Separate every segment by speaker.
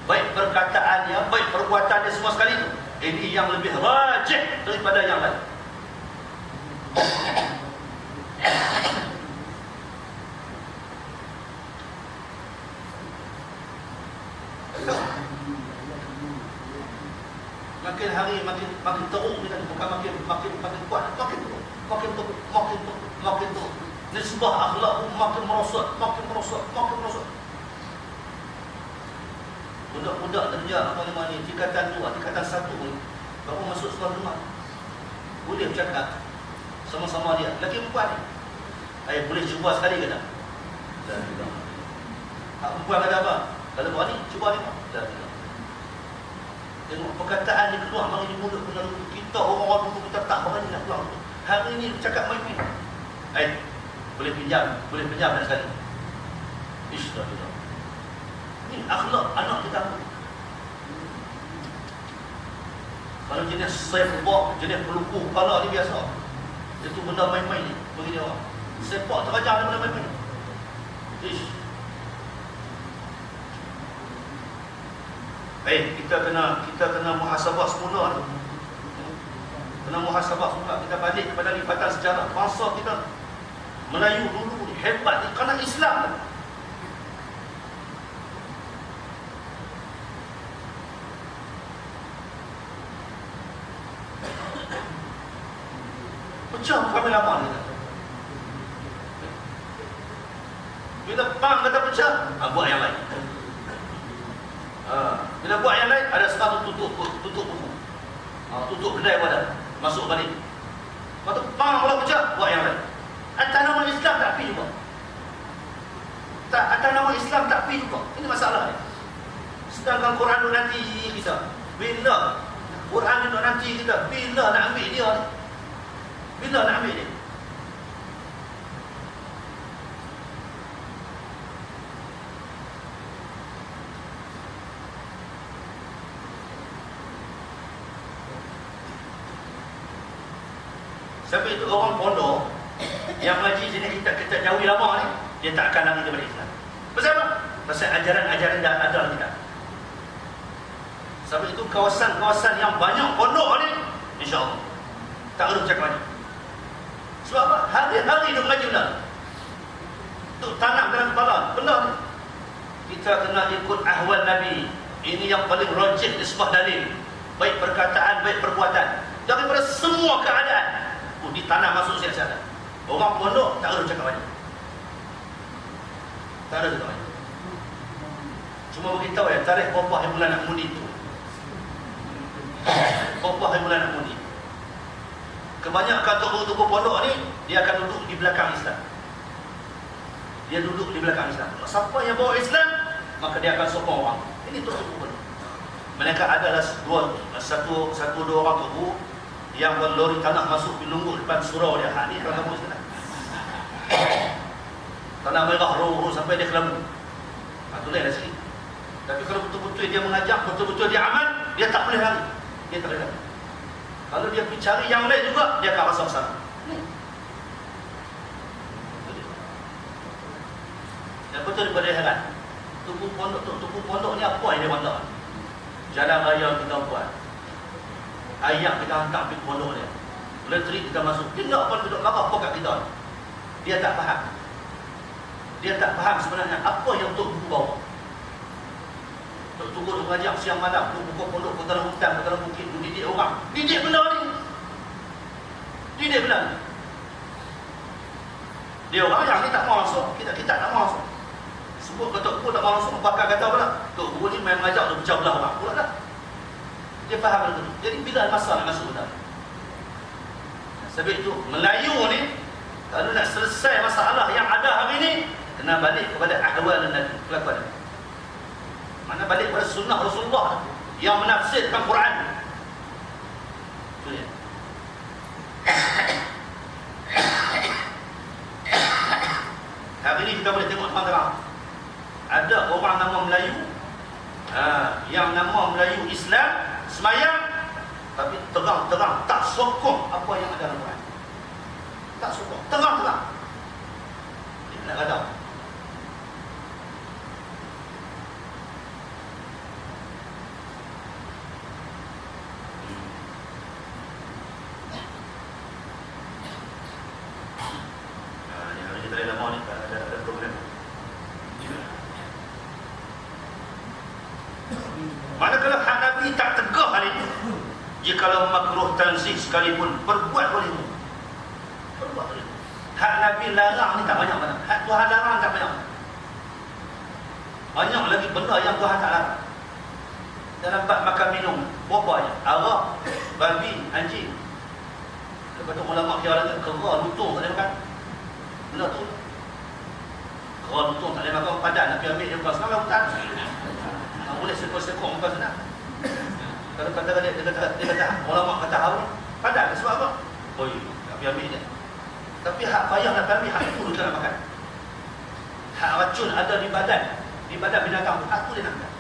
Speaker 1: baik perkataannya, baik perbuatannya, semua sekali itu. Ini yang lebih rajih daripada yang lain. Makin hari makin teruk kita, bukan makin kuat, makin teruk, makin teruk. Nisbah akhlak makin merosot. Budak-budak kerja apa nama ni, tingkatan 2, tingkatan 1 ni, baru masuk sekolah rumah, boleh bercakap sama-sama dia, lelaki perempuan ni. Boleh cuba sekali ke tak? Tak. Perempuan kata apa? Kalau berani, cuba ni. Tak. Tengok perkataan dia keluar mari di mulut kita, orang-orang dulu kita tak berani nak keluar. Hari ni bercakap main-main. Boleh pinjam nak sekali. Istighfar. Ini akhlak anak kita. Kalau jenis sepak, jenis pelukul kepala ni biasa. Itu benda main-main ni bagi dia orang. Sepak terajang dia benda main-main. Kita kena muhasabah semula ni. Kena muhasabah semula. Kita balik kepada lipatan sejarah. Bangsa kita Melayu dulu ni hebat ni kerana Islam. Pecah kami lama ni. Bila bang kata pecah, buat yang lain. Bila buat yang lain, ada satu tutup buku. Tutup kedai pada, masuk balik. Lepas tu bang kalau pecah, buat yang lain. Atas nama Islam tak pergi juga. Atas nama Islam tak pergi juga. Ini masalah ni. Sedangkan Quran tu nanti kita. Bila Quran tu nanti kita, bila nak ambil dia ni? Bila nak ambil dia? Sampai itu orang pondok yang mengaji jenis kita jauhi lama ni, dia tak akan lari daripada Islam. Pasal apa? Pasal ajaran-ajaran dah ada kita. Sampai itu kawasan-kawasan yang banyak pondok ni, insya-Allah tak ada cakap ni. Sebab apa? Hari-hari dia mengaji benar. Untuk tanam dalam kepala benda ni. Kita kena ikut ahwal Nabi. Ini yang paling rajih di sebuah dalil. Baik perkataan, baik perbuatan. Daripada semua keadaan ditanam masuk siasat. Orang pondok tak ada cakap banyak. Tak ada cakap banyak. Cuma beritahu tarikh berapa yang mula nak mundi tu. Berapa yang mula nak mundi. Kebanyakan tokoh-tokoh pondok ni, dia akan duduk di belakang Islam. Dia duduk di belakang Islam. Siapa yang bawa Islam, maka dia akan sokong orang. Ini tokoh-tokoh pondok. Mereka adalah satu dua orang tokoh yang berlori tanah masuk menunggu depan surau dia. Ni kalau kamu sekarang tanah merah roh sampai dia kelambu. Itu lain sikit. Tapi kalau betul-betul dia mengajak, betul-betul dia aman, dia tak boleh lari. Dia tak boleh lari. Kalau dia pergi cari yang lain juga, dia akan rasa kesana. Dan betul daripada heran. Tubuh pondok ni apa yang dia bantak? Jalan raya kita buat. Ayam kita hantar pergi pondok dia. Leteri kita masuk. Dia tak pun duduk marah apa kat kita. Dia tak faham. Dia tak faham sebenarnya apa yang Tok Guru bawa. Tok Guru mengajar siang malam, buka pondok, ke dalam hutan, ke dalam bukit, didik orang. Didik benda ni. Didik benda ni. Dia orang yang ni tak mau langsung. Kita tak mau langsung. Sebut ke Tok Guru tak mau langsung. Bakal kata apa lah? Tok Guru ni main mengajar untuk pecah belah orang. Pula dah. Dia faham benda tu. Jadi bila masa nak masuk hutan? Sebab itu Melayu ni, kalau nak selesai masalah yang ada hari ni, kena balik kepada ahwal Nabi, kelakuan Nabi. Mana balik kepada sunnah Rasulullah yang menafsirkan Quran. Itu dia. Hari ni kita boleh tengok terang-terang. Ada orang nama Melayu, yang nama Melayu Islam, semayang, tapi terang-terang tak sokong apa yang ada dalam Quran. Tak sokong, terang-terang. Dia nak gadang. Manakala hak Nabi tak tegah hari ini, jikalau makruh tanzih sekalipun, berbuat boleh. Berbuat boleh. Hak Nabi larang ni tak banyak mana. Hak Tuhan larang tak banyak mana. Banyak lagi benda yang Tuhan tak larang. Dalam bab makan minum, berapa je? Arak, babi, anjing. Lepas tu ulama kira lagi, kera, lutung tak boleh makan. Benda tu. Kera, lutung tak boleh makan, padan nak pergi ambil dia bukan senang, hutan. Tak boleh sekor-sekor bukan senang. Kalau kata dia kata, ulama kata haram, padan sebab apa? Oh iya, tak pergi ambil dia. Tapi hak payah nak ambil, hak itu dia nak makan. Hak racun ada di badan binatang, hak tu dia nak makan.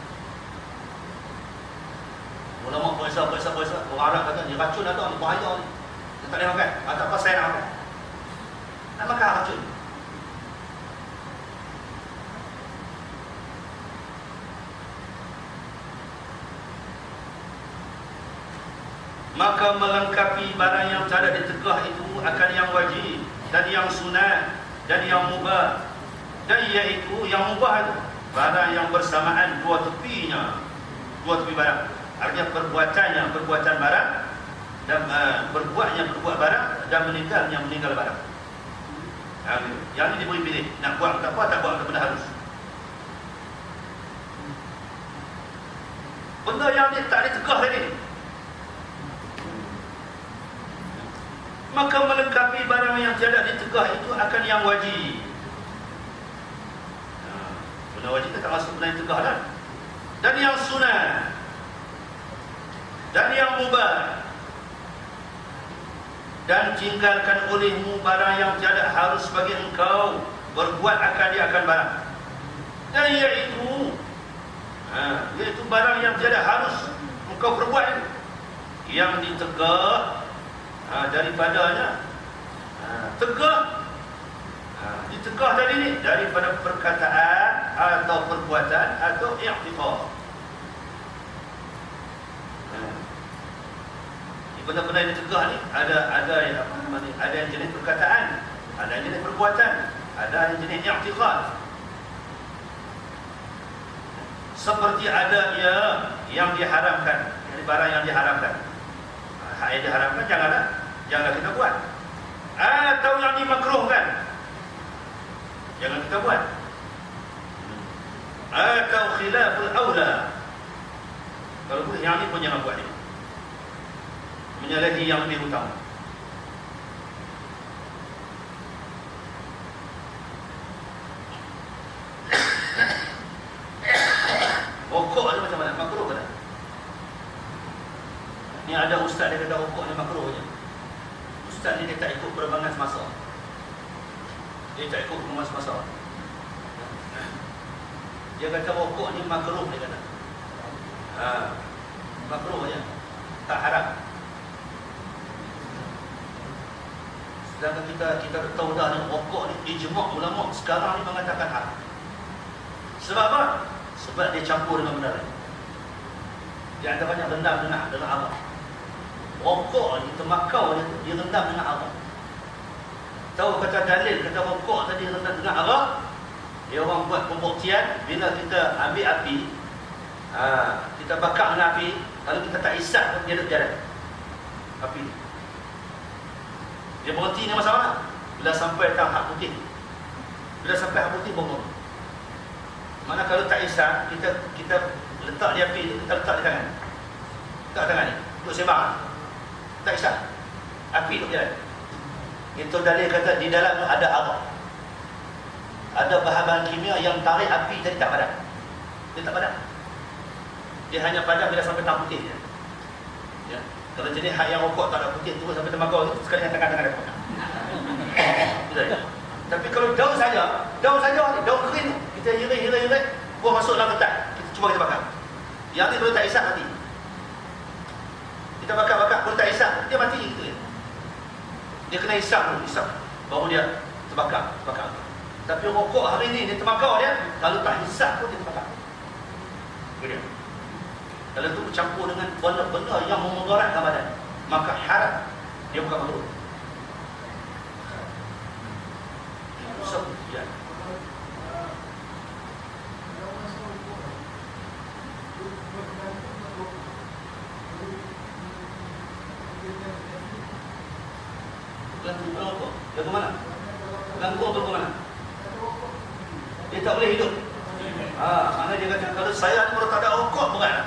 Speaker 1: Ulama puasa, orang Arab kata ni racun ada ni, bahaya ni. Dia tak boleh makan. Tak apa saya nak makan. Nak makan racun. Maka melengkapi barang yang tidak ditegah itu akan yang wajib dan yang sunat dan yang mubah. Dan iaitu yang mubah itu barang yang bersamaan dua tepi barang. Artinya perbuatan barang dan berbuat barang dan meninggal barang. Yang ini diberi pilih, nak buat tak apa, tak buat benda harus. Benda yang tak ditegah tadi, maka melengkapi barang yang tiada ditegah itu akan yang wajib. Benda wajib tak masuk benda yang tegah lah. Dan yang sunat dan yang mubah. Dan tinggalkan olehmu barang yang tiada harus bagi engkau berbuat akan dia akan barang. Dan iaitu barang yang tiada harus engkau berbuat, yang ditegah daripadanya, ditegah tadi ni daripada perkataan atau perbuatan atau i'tiqad. Benda-benda yang ditegah ni ada yang jenis perkataan, ada yang jenis perbuatan, ada yang jenis i'tiqad. Seperti ada yang diharamkan, yani barang yang diharamkan. Hak yang diharamkan janganlah kita buat. Atau yang dimakruhkan, jangan kita buat. Atau khilaful aula, kalau boleh yang ni pun jangan buat ni, menyalahi yang lebih utama. Rokok ni macam mana? Makruh ke tak? Ni ada ustaz dia kata rokok ni makruh je. Ustaz ni dia tak ikut perkembangan semasa. Dia tak ikut perkembangan semasa. Dia kata rokok ni makruh, dia kata. Makruh je, tak haram. Sedangkan kita tahu dah ni rokok ni ijma' ulama sekarang ni mengatakan haram. Sebab apa? Sebab dia campur dengan benda lain. Dia antaranya rendam dengan arak. Rokok ni temakau dia rendam dengan arak. Tahu kata dalil kata rokok tadi rendam dengan arak? Dia orang buat pembuktian bila kita ambil api, kita bakar dengan api, kalau kita tak isap pun dia duduk jalan api ni. Dia berhenti ni masalah. Bila sampai tahap putih, bila sampai hak putih bongong. Mana kalau tak isap, kita letak di api, kita letak di tangan. Letak tangan ni, duduk sembang. Tak isap, api duduk jalan. Itu dalil kata di dalam ada arak. Ada bahan-bahan kimia yang tarik api tadi tak padam. Dia tak padam. Dia hanya padam bila sampai tahap putih je. Ya. Kalau jenis hak yang rokok tak ada putih, terus sampai tembakau, sekali dengan tangan-tangan dia potong. Tapi kalau daun saja ni, daun kering tu, kita hirai, buah masuk dalam ketat, kita bakar. Yang ni kalau tak isap mati. Kita bakar, kalau tak isap, dia mati gitu je. Dia kena isap dulu, baru dia terbakar. Tapi rokok hari ni, dia terbakar dia, kalau tak isap pun dia terbakar. Begitu. Kalau itu bercampur dengan benda-benda yang memudaratkan badan, maka haram, dia bukan makruh. Ya. Dia ke mana? Gantung tu ke mana? Dia tak boleh hidup. Mana dia kata kalau saya ni kalau tak ada rokok berat.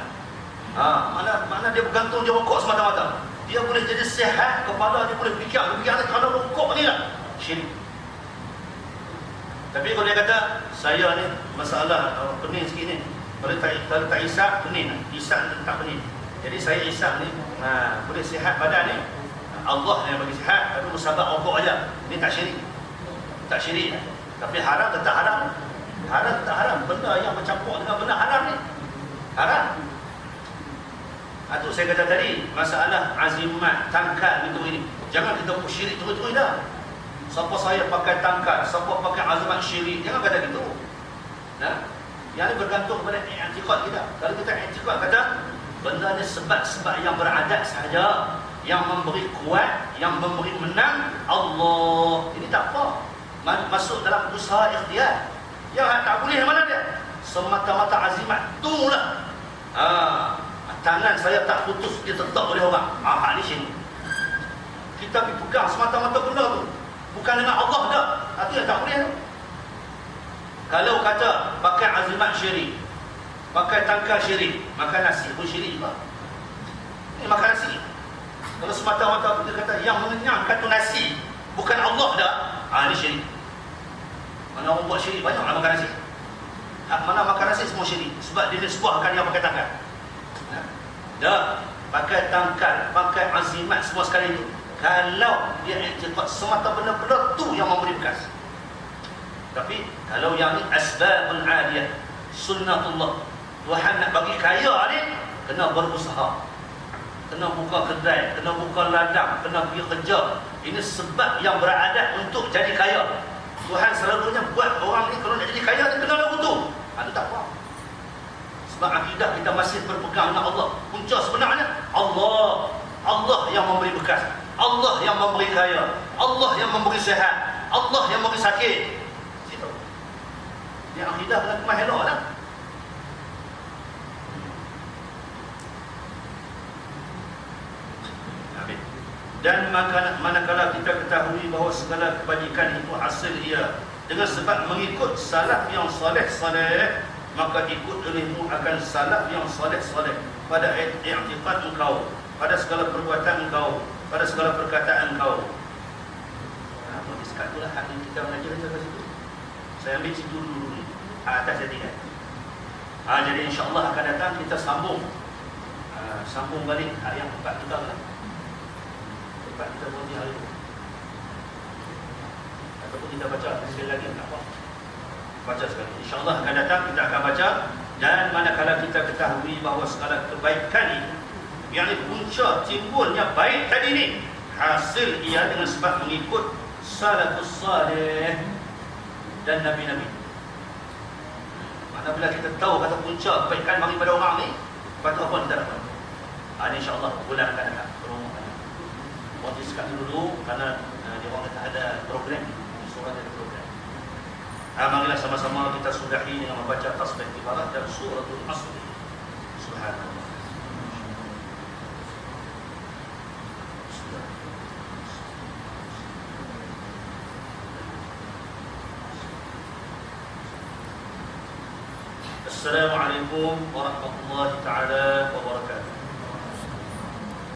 Speaker 1: Mana dia bergantung je rokok semata-mata. Dia boleh jadi sihat, kepala dia boleh fikir kalau rokok ni lah. Syirik. Tapi kalau dia kata saya ni masalah pening sikit ni. Kalau tak isap pening. Isap tak pening. Jadi saya isap ni boleh sihat badan ni. Allah yang bagi sihat, tapi musabab rokok aja. Ni tak syirik. Tak syirik. Tapi haram tetap haram. Haram tetap haram. Benda yang bercampur dengan benda haram ni haram. Itu saya kata tadi, masalah azimat, tangkal itu ini. Jangan kita buat syirik terus-terus dah. Siapa saya pakai tangkal, siapa pakai azimat syirik, jangan kata gitu. Yang ini bergantung kepada i'tiqad kita. Kalau kita i'tiqad kata benda ni sebab-sebab yang beradat sahaja, yang memberi kuat, yang memberi menang Allah. Ini tak apa. Masuk dalam usaha ikhtiar. Yang tak boleh mana dia? Semata-mata azimat tu lah. Tangan saya tak putus, dia tetap oleh orang. Hak ni sini. Kita pegang semata-mata benda tu. Bukan dengan Allah dah. Itu yang tak boleh tu. Kalau kata pakai azimat syirik, pakai tangkal syirik, makan nasi pun syirik juga. Ini makan nasi. Kalau semata-mata kita kata yang mengenyangkan tu nasi, bukan Allah dah. Ini syirik. Mana orang buat syirik banyak lah makan nasi. Mana makan nasi semua syirik. Sebab dia sebuahkan yang pakai tangkal. Dah pakai tangkal, pakai azimat semua sekali itu. Kalau dia i'tiqad semata benda-benda tu yang memberi bekas. Tapi kalau yang ni asbabul adiyah, sunnatullah. Tuhan nak bagi kaya ni kena berusaha. Kena buka kedai, kena buka ladang, kena pergi kerja. Ini sebab yang beradat untuk jadi kaya. Tuhan selalunya buat orang ni kalau nak jadi kaya ni kena lagu tu. Itu tak apa. Sebab akidah kita masih berpegang dengan Allah. Punca sebenarnya Allah. Allah yang memberi bekas. Allah yang memberi kaya. Allah yang memberi sihat. Allah yang memberi sakit. Situ. Yang akidah kena kemah elok lah. Dan manakala kita ketahui bahawa segala kebajikan itu hasil ia dengan sebab mengikut salaf yang saleh-saleh, maka ikut olehmu akan salaf yang saleh-saleh pada i'tiqad engkau, pada segala perbuatan engkau, pada segala perkataan engkau. Apa diskat itulah hak yang kita mengajar sampai situ. Saya ambil situ dulu ni. Atas saya tinggal. Jadi insya-Allah akan datang kita sambung balik hak yang tempat kita lah. Tempat kita berhenti hari itu. Ataupun kita baca sekali lagi tak apa. Baca sekali. InsyaAllah akan datang kita akan baca. Dan manakala kita ketahui bahawa segala kebaikan ini, yang punca timbulnya baik tadi ni, hasil ia dengan sebab mengikut salafus salih dan Nabi-Nabi. Mana bila kita tahu kata punca kebaikan bagi pada orang ni, patut apa kita dapat. Ini insyaAllah bulan akan datang. Buat diskat dulu kerana dia orang kata ada program. Surah ada program. Marilah sama-sama kita sudahi dengan membaca tasbih ibarat dan suratul Asr. Subhanallah. Assalamualaikum warahmatullahi taala wabarakatuh.